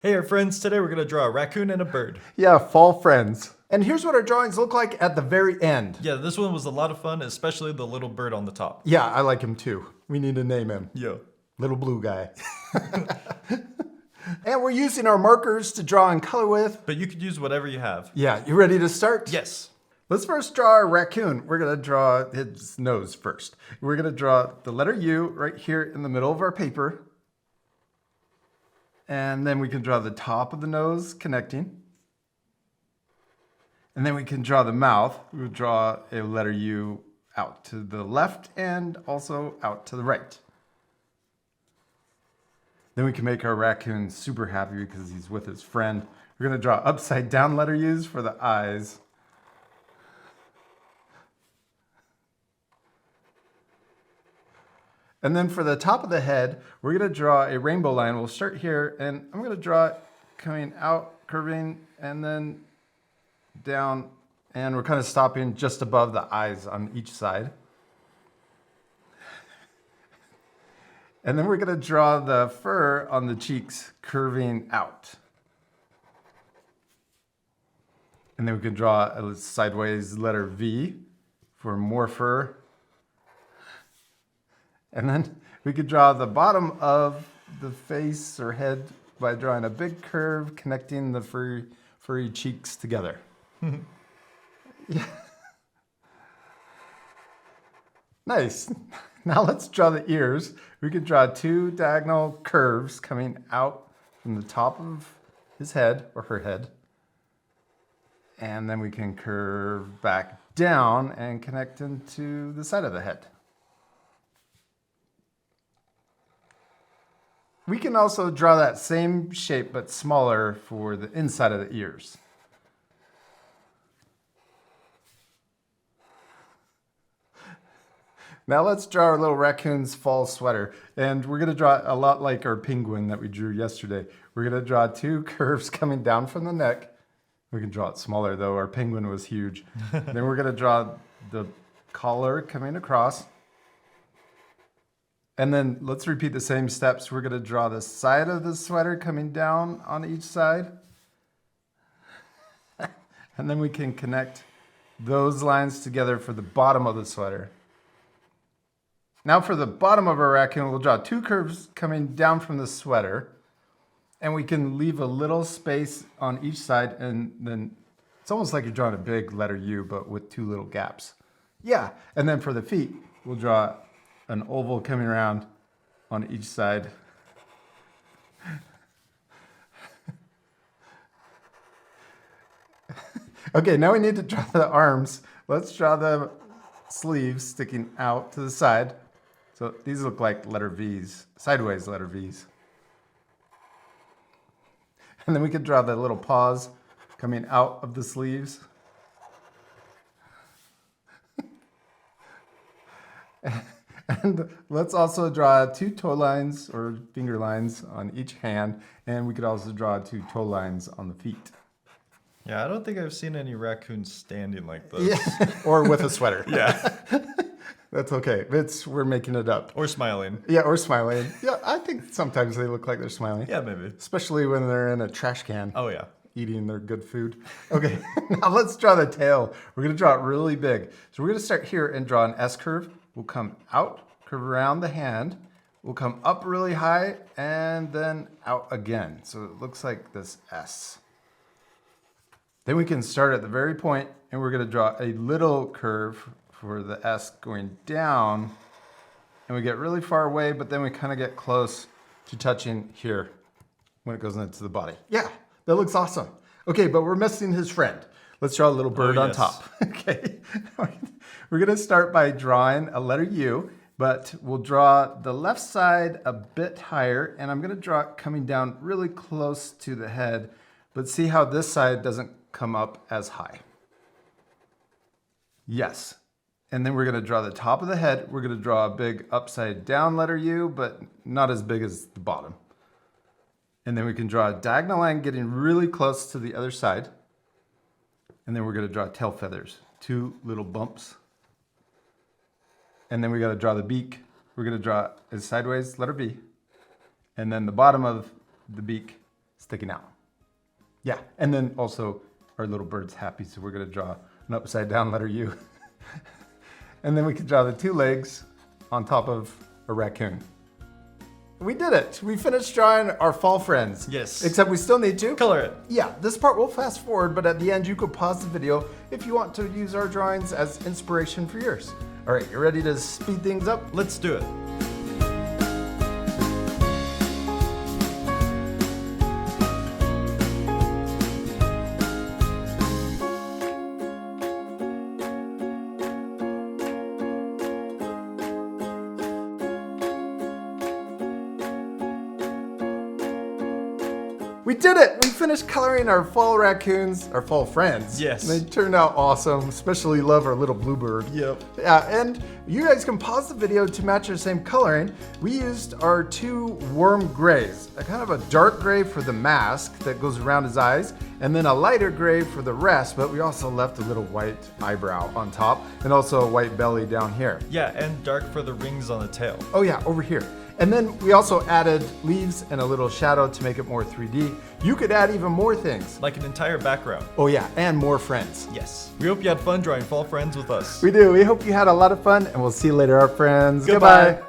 Hey, our friends, today we're going to draw a raccoon and a bird. Yeah, fall friends. And here's what our drawings look like at the very end. Yeah, this one was a lot of fun, especially the little bird on the top. Yeah, I like him too. We need to name him. Yo. Little blue guy. And we're using our markers to draw and color with. But you could use whatever you have. Yeah, you ready to start? Yes. Let's first draw our raccoon. We're gonna draw his nose first. We're gonna draw the letter U right here in the middle of our paper. And then we can draw the top of the nose connecting. And then we can draw the mouth. We'll draw a letter U out to the left and also out to the right. Then we can make our raccoon super happy because he's with his friend. We're gonna draw upside down letter U's for the eyes. And then for the top of the head, we're gonna draw a rainbow line. We'll start here, and I'm gonna draw it coming out, curving, and then down, and we're kind of stopping just above the eyes on each side. And then we're gonna draw the fur on the cheeks curving out. And then we can draw a sideways letter V for more fur. And then we could draw the bottom of the face or head by drawing a big curve connecting the furry cheeks together. Yeah. Nice. Now let's draw the ears. We could draw two diagonal curves coming out from the top of his head or her head. And then we can curve back down and connect into the side of the head. We can also draw that same shape but smaller for the inside of the ears. Now let's draw our little raccoon's fall sweater. And we're gonna draw a lot like our penguin that we drew yesterday. We're gonna draw two curves coming down from the neck. We can draw it smaller though, our penguin was huge. Then we're gonna draw the collar coming across. And then let's repeat the same steps. We're gonna draw the side of the sweater coming down on each side. And then we can connect those lines together for the bottom of the sweater. Now for the bottom of our raccoon, we'll draw two curves coming down from the sweater. And we can leave a little space on each side, and then it's almost like you're drawing a big letter U, but with two little gaps. Yeah, and then for the feet, we'll draw an oval coming around on each side. Okay, now we need to draw the arms. Let's draw the sleeves sticking out to the side. So these look like letter V's, sideways letter V's. And then we could draw the little paws coming out of the sleeves. And let's also draw two toe lines or finger lines on each hand. And we could also draw two toe lines on the feet. Yeah, I don't think I've seen any raccoons standing like this. Yeah. Or with a sweater. Yeah. That's okay. We're making it up. Or smiling. Yeah, or smiling. Yeah, I think sometimes they look like they're smiling. Yeah, maybe. Especially when they're in a trash can. Oh, yeah. Eating their good food. Okay, now let's draw the tail. We're gonna draw it really big. So we're gonna start here and draw an S curve. We'll come out, curve around the hand. We'll come up really high and then out again. So it looks like this S. Then we can start at the very point and we're gonna draw a little curve for the S going down. And we get really far away, but then we kind of get close to touching here when it goes into the body. Yeah. That looks awesome. Okay, but we're missing his friend. Let's draw a little bird on yes. top. Okay. We're gonna start by drawing a letter U, but we'll draw the left side a bit higher, and I'm gonna draw it coming down really close to the head, but see how this side doesn't come up as high. Yes. And then we're gonna draw the top of the head. We're gonna draw a big upside down letter U, but not as big as the bottom. And then we can draw a diagonal line getting really close to the other side. And then we're gonna draw tail feathers, two little bumps. And then we gotta draw the beak. We're gonna draw a sideways letter B. And then the bottom of the beak sticking out. Yeah, and then also our little bird's happy, so we're gonna draw an upside down letter U. And then we can draw the 2 legs on top of a raccoon. We did it. We finished drawing our fall friends. Yes. Except we still need to Color it. Yeah, this part we'll fast forward, but at the end you could pause the video if you want to use our drawings as inspiration for yours. All right, you ready to speed things up? Let's do it. We did it! We finished coloring our fall raccoons, our fall friends. Yes. They turned out awesome, especially love our little bluebird. Yep. Yeah, and you guys can pause the video to match our same coloring. We used our 2 warm grays, a kind of a dark gray for the mask that goes around his eyes, and then a lighter gray for the rest, but we also left a little white eyebrow on top, and also a white belly down here. Yeah, and dark for the rings on the tail. Oh yeah, over here. And then we also added leaves and a little shadow to make it more 3D. You could add even more things. Like an entire background. Oh yeah, and more friends. Yes. We hope you had fun drawing fall friends with us. We do. We hope you had a lot of fun, and we'll see you later, our friends. Goodbye.